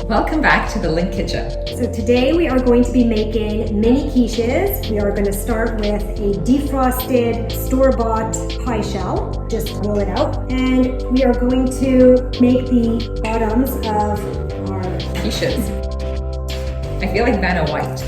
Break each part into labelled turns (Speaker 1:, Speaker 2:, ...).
Speaker 1: Welcome back to the LYNQ kitchen.
Speaker 2: So today we are going to be making mini quiches. We are going to start with a defrosted store-bought pie shell. Just roll it out. And we are going to make the bottoms of our
Speaker 1: Quiches. I feel like Vanna White.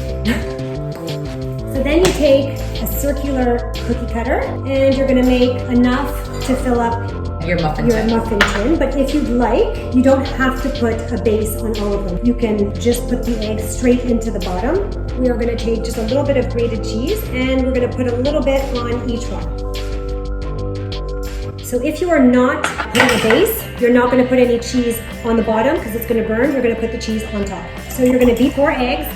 Speaker 2: So then you take a circular cookie cutter and you're going to make enough to fill up
Speaker 1: your muffin tin.
Speaker 2: But if you'd like, you don't have to put a base on all of them. You can just put the eggs straight into the bottom. We are going to take just a little bit of grated cheese and we're going to put a little bit on each one. So if you are not putting a base, you're not going to put any cheese on the bottom because it's going to burn. You're going to put the cheese on top. So you're going to beat 4 eggs.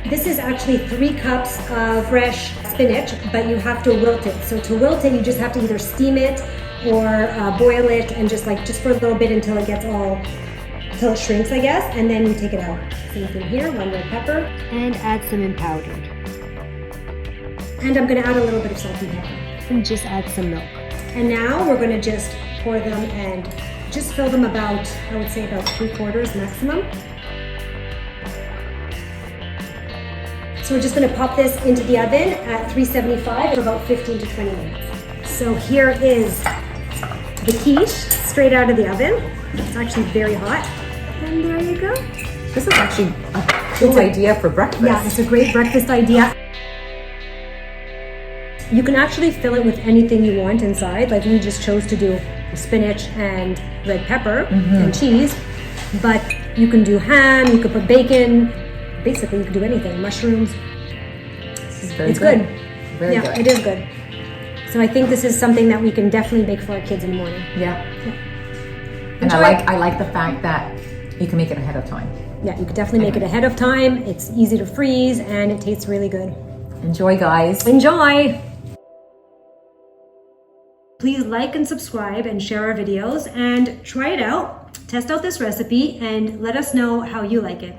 Speaker 2: This is actually 3 cups of fresh spinach, but you have to wilt it. So to wilt it, you just have to either steam it or boil it and just for a little bit until it it shrinks, I guess, and then you take it out. Same thing here, 1 red pepper, and add some in powdered. And I'm gonna add a little bit of salt and pepper, and just add some milk. And now we're gonna just pour them and just fill them about, I would say about 3/4 maximum. So we're just going to pop this into the oven at 375 for about 15 to 20 minutes. So here is the quiche straight out of the oven. It's actually very hot. And there you go.
Speaker 1: This is actually a cool idea for breakfast.
Speaker 2: Yeah, it's a great breakfast idea. You can actually fill it with anything you want inside. Like we just chose to do spinach and red pepper and cheese. But you can do ham, you could put bacon. Basically, you can do anything. Mushrooms.
Speaker 1: This is very good. Very good.
Speaker 2: Yeah, it is good. So I think this is something that we can definitely make for our kids in the morning.
Speaker 1: Yeah. And I like the fact that you can make it ahead of time.
Speaker 2: Yeah, you could definitely make it ahead of time. It's easy to freeze and it tastes really good.
Speaker 1: Enjoy, guys.
Speaker 2: Enjoy! Please like and subscribe and share our videos and try it out. Test out this recipe and let us know how you like it.